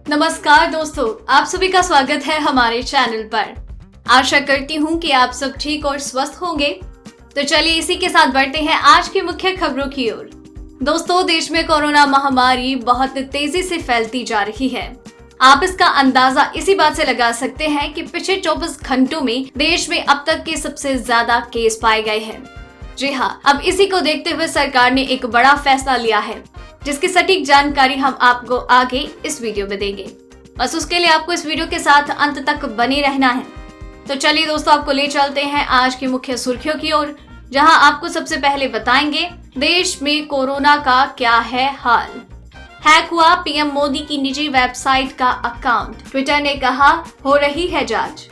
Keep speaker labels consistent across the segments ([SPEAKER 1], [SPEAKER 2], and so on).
[SPEAKER 1] नमस्कार दोस्तों, आप सभी का स्वागत है हमारे चैनल पर। आशा करती हूँ कि आप सब ठीक और स्वस्थ होंगे। तो चलिए इसी के साथ बढ़ते हैं आज की मुख्य खबरों की ओर। दोस्तों, देश में कोरोना महामारी बहुत तेजी से फैलती जा रही है। आप इसका अंदाजा इसी बात से लगा सकते हैं कि पिछले 24 घंटों में देश में अब तक के सबसे ज्यादा केस पाए गए हैं। जी हाँ, अब इसी को देखते हुए सरकार ने एक बड़ा फैसला लिया है, जिसकी सटीक जानकारी हम आपको आगे इस वीडियो में देंगे। बस उसके लिए आपको इस वीडियो के साथ अंत तक बने रहना है। तो चलिए दोस्तों, आपको ले चलते हैं आज की मुख्य सुर्खियों की ओर, जहां आपको सबसे पहले बताएंगे देश में कोरोना का क्या है हाल। हैक हुआ पीएम मोदी की निजी वेबसाइट का अकाउंट, ट्विटर ने कहा हो रही है जांच।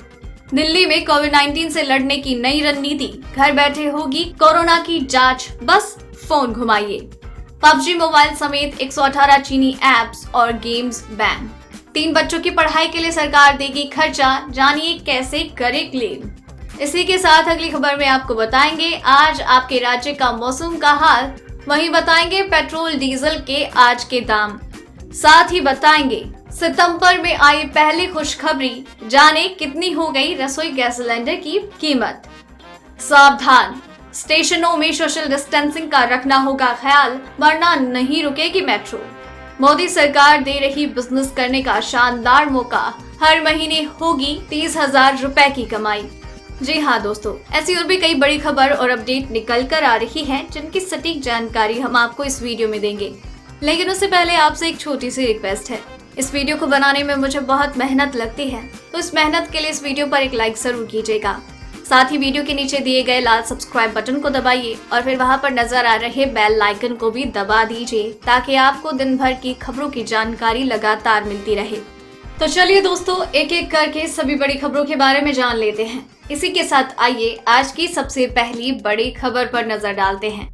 [SPEAKER 1] दिल्ली में कोविड-19 से लड़ने की नई रणनीति, घर बैठे होगी कोरोना की जांच, बस फोन घुमाइए। पबजी मोबाइल समेत 118 चीनी ऐप्स और गेम्स बैन। 3 बच्चों की पढ़ाई के लिए सरकार देगी खर्चा, जानिए कैसे करे क्लेम। इसी के साथ अगली खबर में आपको बताएंगे आज आपके राज्य का मौसम का हाल, वहीं बताएंगे पेट्रोल डीजल के आज के दाम। साथ ही बताएंगे सितंबर में आई पहली खुशखबरी, जाने कितनी हो गई रसोई गैस सिलेंडर की कीमत। सावधान, स्टेशनों में सोशल डिस्टेंसिंग का रखना होगा ख्याल, वरना नहीं रुकेगी मेट्रो। मोदी सरकार दे रही बिजनेस करने का शानदार मौका, हर महीने होगी 30,000 रुपए की कमाई। जी हाँ दोस्तों, ऐसी और भी कई बड़ी खबर और अपडेट निकल कर आ रही है, जिनकी सटीक जानकारी हम आपको इस वीडियो में देंगे। लेकिन उससे पहले आपसे एक छोटी सी रिक्वेस्ट है। इस वीडियो को बनाने में मुझे बहुत मेहनत लगती है, तो इस मेहनत के लिए इस वीडियो पर एक लाइक जरूर कीजिएगा। साथ ही वीडियो के नीचे दिए गए लाल सब्सक्राइब बटन को दबाइए और फिर वहां पर नजर आ रहे बेल आइकन को भी दबा दीजिए, ताकि आपको दिन भर की खबरों की जानकारी लगातार मिलती रहे। तो चलिए दोस्तों, एक एक करके सभी बड़ी खबरों के बारे में जान लेते हैं। इसी के साथ आइए आज की सबसे पहली बड़ी खबर पर नजर डालते हैं।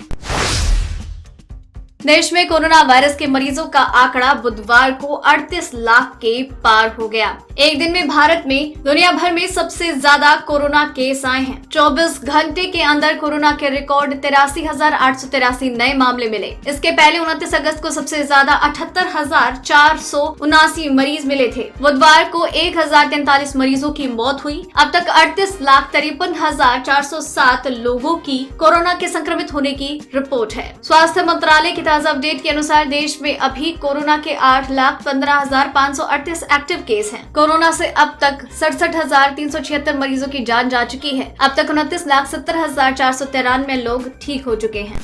[SPEAKER 1] देश में कोरोना वायरस के मरीजों का आंकड़ा बुधवार को 38 लाख के पार हो गया। एक दिन में भारत में दुनिया भर में सबसे ज्यादा कोरोना केस आए हैं। 24 घंटे के अंदर कोरोना के रिकॉर्ड 83,883 नए मामले मिले। इसके पहले 29 अगस्त को सबसे ज्यादा 78,479 मरीज मिले थे। बुधवार को 1,043 मरीजों की मौत हुई। अब तक 38,53,407 लोगों की कोरोना के संक्रमित होने की रिपोर्ट है। स्वास्थ्य मंत्रालय की ताजा अपडेट के अनुसार देश में अभी कोरोना के 8,15,538 एक्टिव केस हैं। कोरोना से अब तक 67,376 मरीजों की जान जा चुकी है। अब तक 29,70,493 लोग ठीक हो चुके हैं।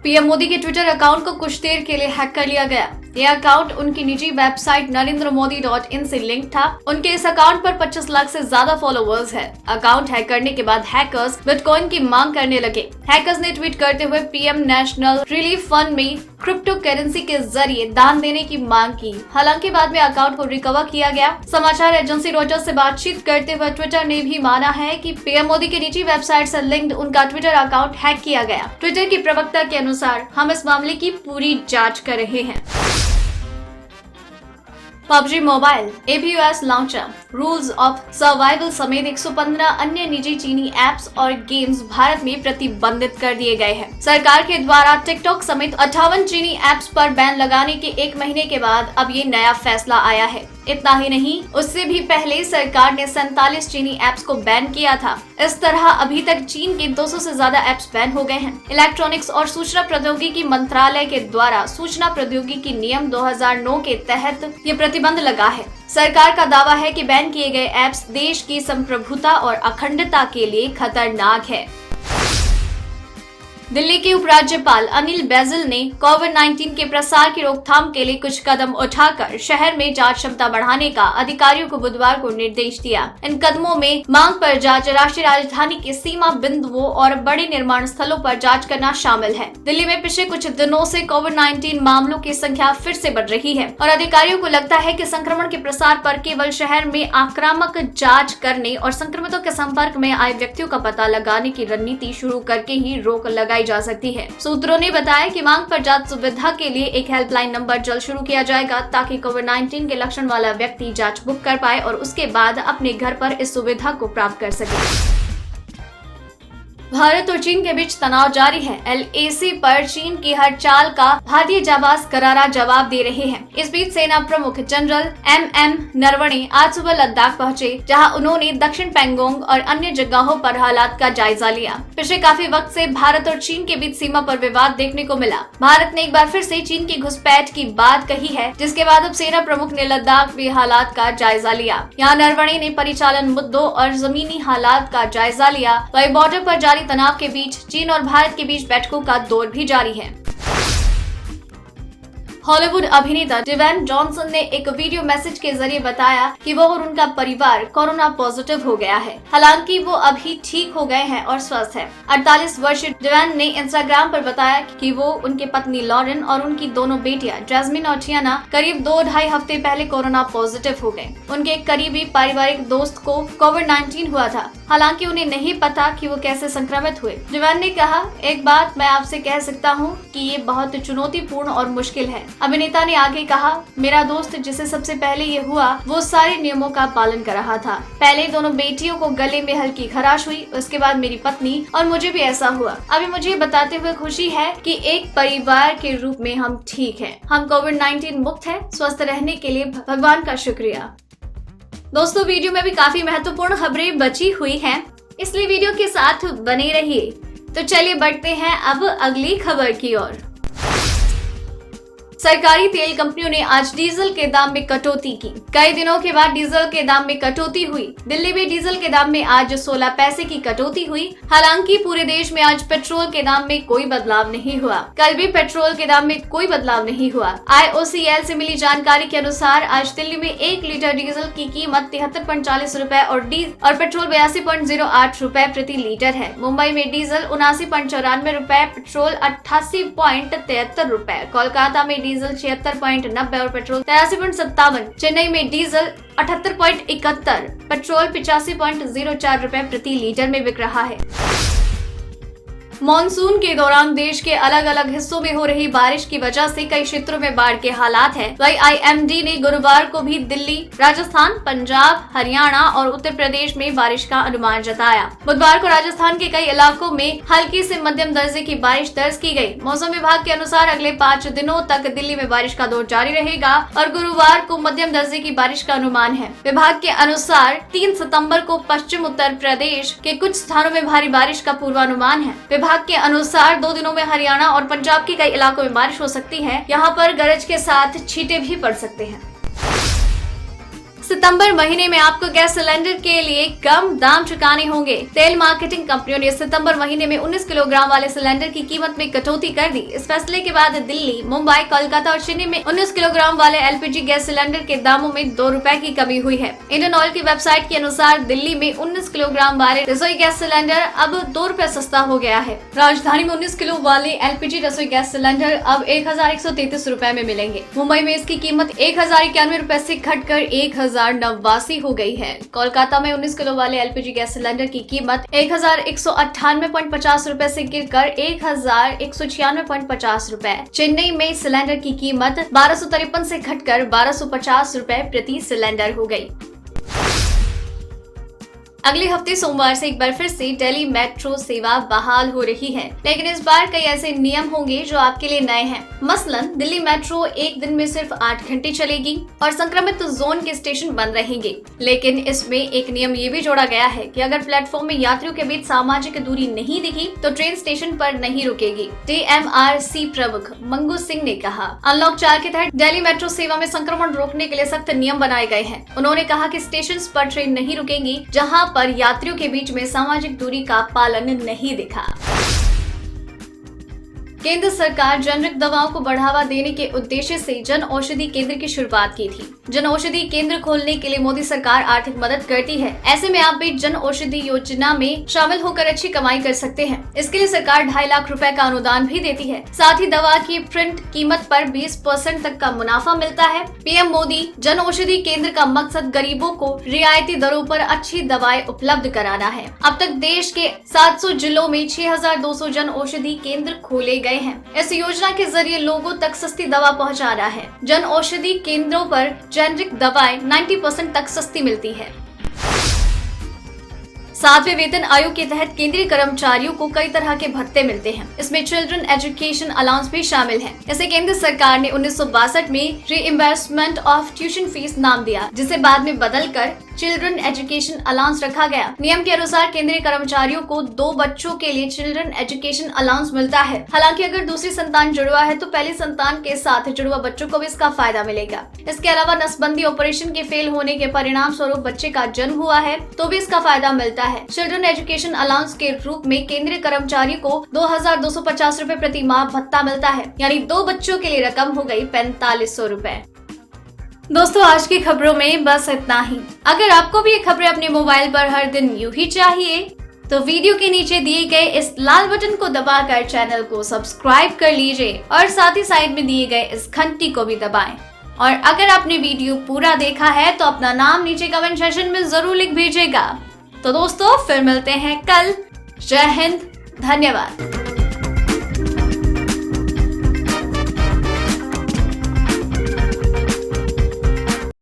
[SPEAKER 1] पीएम मोदी के ट्विटर अकाउंट को कुछ देर के लिए हैक कर लिया गया। यह अकाउंट उनकी निजी वेबसाइट NarendraModi.in से लिंक था। उनके इस अकाउंट पर 25 लाख से ज्यादा फॉलोवर्स है। अकाउंट हैक करने के बाद हैकर्स बिटकॉइन की मांग करने लगे। हैकर्स ने ट्वीट करते हुए पीएम नेशनल रिलीफ फंड में क्रिप्टो करेंसी के जरिए दान देने की मांग की। हालांकि बाद में अकाउंट को रिकवर किया गया। समाचार एजेंसी रॉयटर्स से बातचीत करते हुए ट्विटर ने भी माना है कि पीएम मोदी की निजी वेबसाइट से लिंक्ड उनका ट्विटर अकाउंट हैक किया गया। ट्विटर की प्रवक्ता के अनुसार हम इस मामले की पूरी जांच कर रहे हैं। PUBG mobile, ABUS launcher, rules of survival समेत 115 अन्य निजी चीनी ऐप्स और गेम्स भारत में प्रतिबंधित कर दिए गए हैं। सरकार के द्वारा टिकटॉक समेत 58 चीनी ऐप्स पर बैन लगाने के 1 महीने के बाद अब ये नया फैसला आया है। इतना ही नहीं, उससे भी पहले सरकार ने 47 चीनी ऐप्स को बैन किया था। इस तरह अभी तक चीन के 200 से ज्यादा ऐप्स बैन हो गए हैं। इलेक्ट्रॉनिक्स और सूचना प्रौद्योगिकी मंत्रालय के द्वारा सूचना प्रौद्योगिकी नियम 2009 के तहत ये प्रतिबंध लगा है। सरकार का दावा है कि बैन किए गए ऐप्स देश की संप्रभुता और अखंडता के लिए खतरनाक है। दिल्ली के उपराज्यपाल अनिल बैजल ने कोविड-19 के प्रसार की रोकथाम के लिए कुछ कदम उठाकर शहर में जांच क्षमता बढ़ाने का अधिकारियों को बुधवार को निर्देश दिया। इन कदमों में मांग पर जांच, राष्ट्रीय राजधानी के सीमा बिंदुओं और बड़े निर्माण स्थलों पर जांच करना शामिल है। दिल्ली में पिछले कुछ दिनों से कोविड-19 मामलों की संख्या फिर से बढ़ रही है और अधिकारियों को लगता है कि संक्रमण के प्रसार पर केवल शहर में आक्रामक जाँच करने और संक्रमितों के संपर्क में आए व्यक्तियों का पता लगाने की रणनीति शुरू करके ही रोक लगाई जा सकती है। सूत्रों ने बताया कि मांग पर जांच सुविधा के लिए एक हेल्पलाइन नंबर जल्द शुरू किया जाएगा, ताकि कोविड-19 के लक्षण वाला व्यक्ति जांच बुक कर पाए और उसके बाद अपने घर पर इस सुविधा को प्राप्त कर सके। भारत और चीन के बीच तनाव जारी है। LAC पर चीन की हर चाल का भारतीय जाबाज करारा जवाब दे रहे हैं। इस बीच सेना प्रमुख जनरल MM नरवणे आज सुबह लद्दाख पहुंचे, जहां उन्होंने दक्षिण पैंगोंग और अन्य जगहों पर हालात का जायजा लिया। पिछले काफी वक्त से भारत और चीन के बीच सीमा पर विवाद देखने को मिला। भारत ने एक बार फिर से चीन की घुसपैठ की बात कही है, जिसके बाद अब सेना प्रमुख ने लद्दाख में हालात का जायजा लिया। यहाँ नरवणे ने परिचालन मुद्दों और जमीनी हालात का जायजा लिया। वही बॉर्डर पर जारी तनाव के बीच चीन और भारत के बीच बैठकों का दौर भी जारी है। हॉलीवुड अभिनेता डिवेन जॉनसन ने एक वीडियो मैसेज के जरिए बताया कि वो और उनका परिवार कोरोना पॉजिटिव हो गया है। हालांकि वो अभी ठीक हो गए हैं और स्वस्थ हैं। 48 वर्षीय डिवेन ने इंस्टाग्राम पर बताया कि वो, उनके पत्नी लॉरेन और उनकी दोनों बेटियां जैस्मिन और टियाना करीब 2-2.5 हफ्ते पहले कोरोना पॉजिटिव हो गए। उनके एक करीबी पारिवारिक दोस्त को कोविड-19 हुआ था। हालांकि उन्हें नहीं पता कि वो कैसे संक्रमित हुए। डिवेन ने कहा, एक बात मैं आपसे कह सकता हूँ कि ये बहुत चुनौतीपूर्ण और मुश्किल है। अभिनेता ने आगे कहा, मेरा दोस्त जिसे सबसे पहले ये हुआ, वो सारे नियमों का पालन कर रहा था। पहले दोनों बेटियों को गले में हल्की खराश हुई, उसके बाद मेरी पत्नी और मुझे भी ऐसा हुआ। अभी मुझे बताते हुए खुशी है कि एक परिवार के रूप में हम ठीक हैं। हम कोविड-19 मुक्त हैं। स्वस्थ रहने के लिए भगवान का शुक्रिया। दोस्तों, वीडियो में भी काफी महत्वपूर्ण खबरें बची हुई हैं, इसलिए वीडियो के साथ बने रहिए। तो चलिए बढ़ते हैं अब अगली खबर की ओर। सरकारी तेल कंपनियों ने आज डीजल के दाम में कटौती की। कई दिनों के बाद डीजल के दाम में कटौती हुई। दिल्ली में डीजल के दाम में आज 16 पैसे की कटौती हुई। हालांकि पूरे देश में आज पेट्रोल के दाम में कोई बदलाव नहीं हुआ। कल भी पेट्रोल के दाम में कोई बदलाव नहीं हुआ। IOCL से मिली जानकारी के अनुसार आज दिल्ली में 1 लीटर डीजल की कीमत 73.40 रुपए और पेट्रोल 82.08 रुपए प्रति लीटर है। मुंबई में डीजल 79.94 रुपए, पेट्रोल 88.73 रुपए, कोलकाता में डीजल 76.90 और पेट्रोल 83.57, चेन्नई में डीजल 78.71, पेट्रोल 85.04 रुपए प्रति लीटर में बिक रहा है। मॉनसून के दौरान देश के अलग अलग हिस्सों में हो रही बारिश की वजह से कई क्षेत्रों में बाढ़ के हालात हैं। वही IMD ने गुरुवार को भी दिल्ली, राजस्थान, पंजाब, हरियाणा और उत्तर प्रदेश में बारिश का अनुमान जताया। बुधवार को राजस्थान के कई इलाकों में हल्की से मध्यम दर्जे की बारिश दर्ज की गई। मौसम विभाग के अनुसार अगले 5 दिनों तक दिल्ली में बारिश का दौर जारी रहेगा और गुरुवार को मध्यम दर्जे की बारिश का अनुमान है। विभाग के अनुसार 3 सितम्बर को पश्चिम उत्तर प्रदेश के कुछ स्थानों में भारी बारिश का पूर्वानुमान है। विभाग के अनुसार 2 दिनों में हरियाणा और पंजाब के कई इलाकों में बारिश हो सकती है। यहाँ पर गरज के साथ छींटे भी पड़ सकते हैं। सितंबर महीने में आपको गैस सिलेंडर के लिए कम दाम चुकाने होंगे। तेल मार्केटिंग कंपनियों ने सितंबर महीने में 19 किलोग्राम वाले सिलेंडर की कीमत में कटौती कर दी। इस फैसले के बाद दिल्ली, मुंबई, कोलकाता और चेन्नई में 19 किलोग्राम वाले LPG गैस सिलेंडर के दामों में 2 रुपए की कमी हुई है। इंडियन ऑयल की वेबसाइट के अनुसार दिल्ली में 19 किलोग्राम वाले रसोई गैस सिलेंडर अब 2 रुपए सस्ता हो गया है। राजधानी में 19 किलो वाले LPG रसोई गैस सिलेंडर अब 1133 रुपए में मिलेंगे। मुंबई में इसकी कीमत 1091 रुपए से घटकर 1089 हो गई है। कोलकाता में 19 किलो वाले LPG गैस सिलेंडर की कीमत 1198.50 रुपए से गिरकर 1196.50 रुपए। चेन्नई में सिलेंडर की कीमत 1253 से घटकर 1250 रुपए प्रति सिलेंडर हो गई। अगले हफ्ते सोमवार से एक बार फिर से दिल्ली मेट्रो सेवा बहाल हो रही है, लेकिन इस बार कई ऐसे नियम होंगे जो आपके लिए नए हैं। मसलन दिल्ली मेट्रो एक दिन में सिर्फ 8 घंटे चलेगी और संक्रमित जोन के स्टेशन बंद रहेंगे। लेकिन इसमें एक नियम ये भी जोड़ा गया है कि अगर प्लेटफॉर्म में यात्रियों के बीच सामाजिक दूरी नहीं दिखी तो ट्रेन स्टेशन पर नहीं रुकेगी। DMRC प्रमुख मंगू सिंह ने कहा, अनलॉक 4 के तहत दिल्ली मेट्रो सेवा में संक्रमण रोकने के लिए सख्त नियम बनाए गए हैं। उन्होंने कहा कि स्टेशन पर ट्रेन नहीं रुकेंगी जहाँ पर यात्रियों के बीच में सामाजिक दूरी का पालन नहीं दिखा। केंद्र सरकार जेनरिक दवाओं को बढ़ावा देने के उद्देश्य से जन औषधि केंद्र की शुरुआत की थी। जन औषधि केंद्र खोलने के लिए मोदी सरकार आर्थिक मदद करती है। ऐसे में आप भी जन औषधि योजना में शामिल होकर अच्छी कमाई कर सकते हैं। इसके लिए सरकार 2.5 लाख रुपए का अनुदान भी देती है। साथ ही दवा की प्रिंट कीमत पर 20% तक का मुनाफा मिलता है। PM मोदी जन औषधि केंद्र का मकसद गरीबों को रियायती दरों पर अच्छी दवाएं उपलब्ध कराना है। अब तक देश के 700 जिलों में 6200 जन औषधि केंद्र खोले गए हैं। इस योजना के जरिए लोगों तक सस्ती दवा पहुंचाना है। जन औषधि केंद्रों पर जेनरिक दवाएं 90% तक सस्ती मिलती है। 7वें वेतन आयोग के तहत केंद्रीय कर्मचारियों को कई तरह के भत्ते मिलते हैं। इसमें चिल्ड्रन एजुकेशन अलाउंस भी शामिल है। इसे केंद्र सरकार ने 1962 में रीइंबर्समेंट ऑफ ट्यूशन फीस नाम दिया, जिसे बाद में बदलकर चिल्ड्रन एजुकेशन अलाउंस रखा गया। नियम के अनुसार केंद्रीय कर्मचारियों को 2 बच्चों के लिए चिल्ड्रन एजुकेशन अलाउंस मिलता है। हालांकि अगर दूसरी संतान जुड़वा है तो पहली संतान के साथ जुड़वा बच्चों को भी इसका फायदा मिलेगा। इसके अलावा नसबंदी ऑपरेशन के फेल होने के परिणाम स्वरूप बच्चे का जन्म हुआ है तो भी इसका फायदा मिलता है। चिल्ड्रन एजुकेशन अलाउंस के रूप में केंद्रीय कर्मचारी को 2250 रूपए प्रति माह भत्ता मिलता है, यानी 2 बच्चों के लिए रकम हो गई 4500 रूपए। दोस्तों, आज की खबरों में बस इतना ही। अगर आपको भी ये खबरें अपने मोबाइल पर हर दिन यूं ही चाहिए तो वीडियो के नीचे दिए गए इस लाल बटन को दबाकर चैनल को सब्सक्राइब कर लीजिए और साथ ही साइड में दिए गए इस घंटी को भी दबाएं। और अगर आपने वीडियो पूरा देखा है तो अपना नाम नीचे कमेंट सेक्शन में जरूर लिख भेजिएगा। तो दोस्तों, फिर मिलते हैं कल। जय हिंद, धन्यवाद।